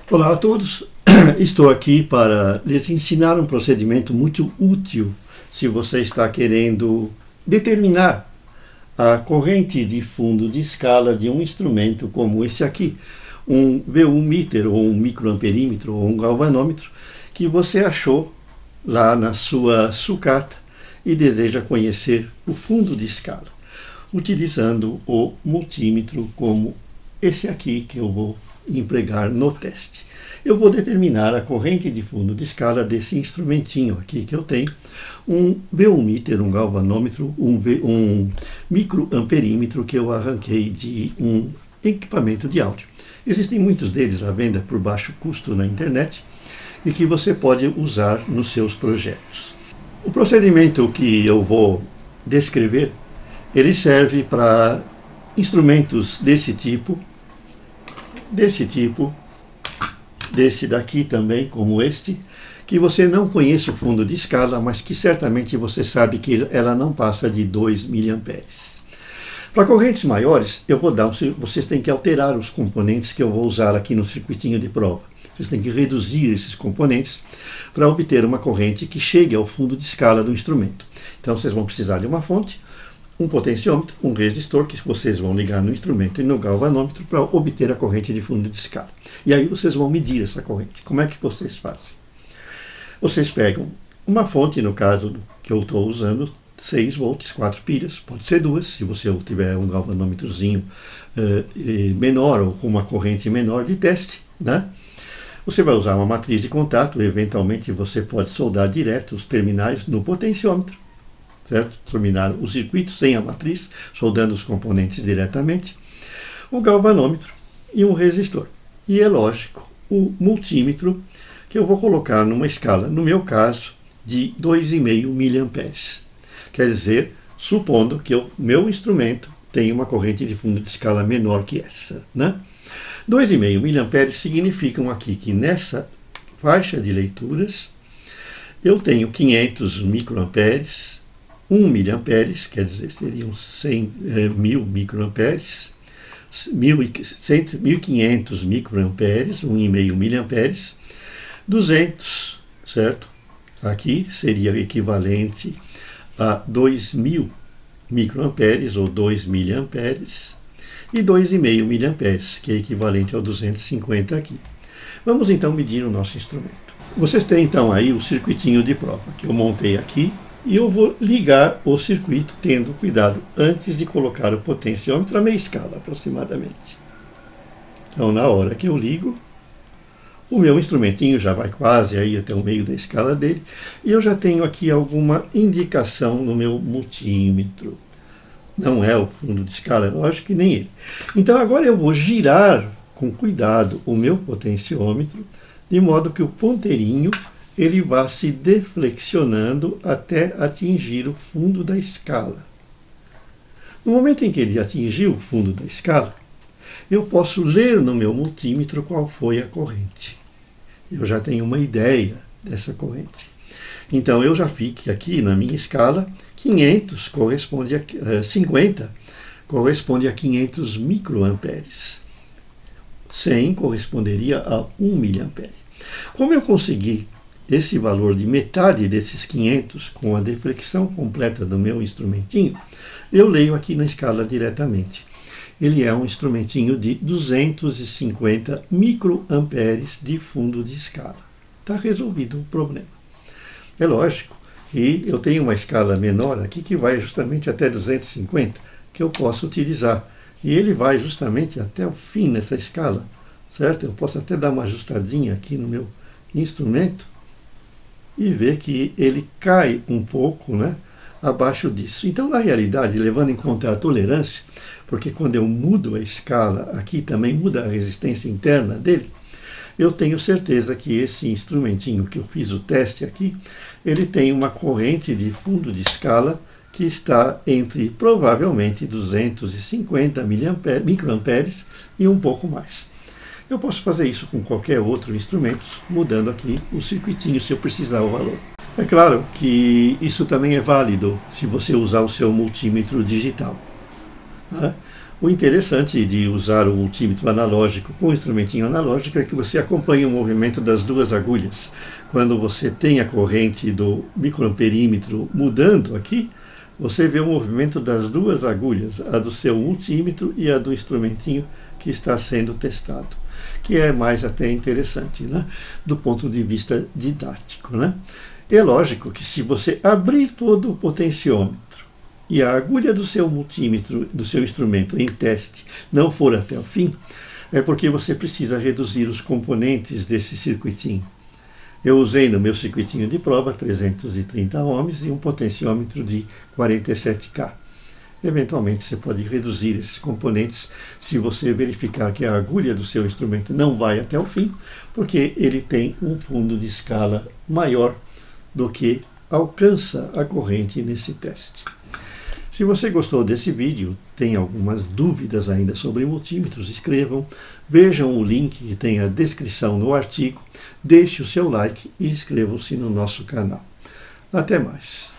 Olá a todos, estou aqui para lhes ensinar um procedimento muito útil se você está querendo determinar a corrente de fundo de escala de um instrumento como esse aqui, um VU meter ou um microamperímetro ou um galvanômetro que você achou lá na sua sucata e deseja conhecer o fundo de escala, utilizando o multímetro como esse aqui que eu vou empregar no teste. Eu vou determinar a corrente de fundo de escala desse instrumentinho aqui que eu tenho, um VU meter, um galvanômetro, um microamperímetro que eu arranquei de um equipamento de áudio. Existem muitos deles à venda por baixo custo na internet e que você pode usar nos seus projetos. O procedimento que eu vou descrever, ele serve para instrumentos desse daqui também, como este, que você não conhece o fundo de escala, mas que certamente você sabe que ela não passa de 2 mA. Para correntes maiores, vocês têm que alterar os componentes que eu vou usar aqui no circuitinho de prova. Vocês têm que reduzir esses componentes para obter uma corrente que chegue ao fundo de escala do instrumento. Então vocês vão precisar de uma fonte, um potenciômetro, um resistor que vocês vão ligar no instrumento e no galvanômetro para obter a corrente de fundo de escala. E aí vocês vão medir essa corrente. Como é que vocês fazem? Vocês pegam uma fonte, no caso que eu estou usando, 6 volts, 4 pilhas, pode ser 2, se você tiver um galvanômetrozinho menor ou com uma corrente menor de teste, né? Você vai usar uma matriz de contato, eventualmente você pode soldar direto os terminais no potenciômetro, certo? Terminar o circuito sem a matriz, soldando os componentes diretamente, o galvanômetro e um resistor. E é lógico, o multímetro, que eu vou colocar numa escala, no meu caso, de 2,5 mA. Quer dizer, supondo que o meu instrumento tem uma corrente de fundo de escala menor que essa, né? 2,5 mA significam aqui que nessa faixa de leituras eu tenho 500 microamperes, 1 mA, quer dizer, seriam 1.000 microamperes, 1.500 microamperes, 1,5 mA, 200, certo? Aqui seria equivalente a 2.000 microamperes ou 2 miliamperes e 2,5 miliamperes, que é equivalente ao 250 aqui. Vamos então medir o nosso instrumento. Vocês têm então aí o circuitinho de prova que eu montei aqui e eu vou ligar o circuito tendo cuidado antes de colocar o potenciômetro a meia escala aproximadamente. Então na hora que eu ligo, o meu instrumentinho já vai quase aí até o meio da escala dele e eu já tenho aqui alguma indicação no meu multímetro. Não é o fundo de escala, é lógico que nem ele. Então agora eu vou girar com cuidado o meu potenciômetro, de modo que o ponteirinho ele vá se deflexionando até atingir o fundo da escala. No momento em que ele atingir o fundo da escala, eu posso ler no meu multímetro qual foi a corrente. Eu já tenho uma ideia dessa corrente. Então eu já fico aqui na minha escala, 500 corresponde a 50 corresponde a 500 microamperes. 100 corresponderia a 1 miliampere. Como eu consegui esse valor de metade desses 500 com a deflexão completa do meu instrumentinho, eu leio aqui na escala diretamente. Ele é um instrumentinho de 250 microamperes de fundo de escala. Está resolvido o problema. É lógico que eu tenho uma escala menor aqui que vai justamente até 250, que eu posso utilizar. E ele vai justamente até o fim nessa escala, certo? Eu posso até dar uma ajustadinha aqui no meu instrumento e ver que ele cai um pouco, né, abaixo disso. Então, na realidade, levando em conta a tolerância, porque quando eu mudo a escala, aqui também muda a resistência interna dele, eu tenho certeza que esse instrumentinho que eu fiz o teste aqui, ele tem uma corrente de fundo de escala que está entre provavelmente 250 microamperes e um pouco mais. Eu posso fazer isso com qualquer outro instrumento, mudando aqui o circuitinho se eu precisar o valor. É claro que isso também é válido se você usar o seu multímetro digital, né? O interessante de usar o multímetro analógico com o instrumentinho analógico é que você acompanha o movimento das duas agulhas. Quando você tem a corrente do microamperímetro mudando aqui, você vê o movimento das duas agulhas, a do seu multímetro e a do instrumentinho que está sendo testado, que é mais até interessante, né? Do ponto de vista didático, né? É lógico que se você abrir todo o potenciômetro e a agulha do seu multímetro, do seu instrumento em teste, não for até o fim, é porque você precisa reduzir os componentes desse circuitinho. Eu usei no meu circuitinho de prova 330 ohms e um potenciômetro de 47K. Eventualmente você pode reduzir esses componentes se você verificar que a agulha do seu instrumento não vai até o fim, porque ele tem um fundo de escala maior do que alcança a corrente nesse teste. Se você gostou desse vídeo, tem algumas dúvidas ainda sobre multímetros, escrevam, vejam o link que tem a descrição no artigo, deixe o seu like e inscrevam-se no nosso canal. Até mais!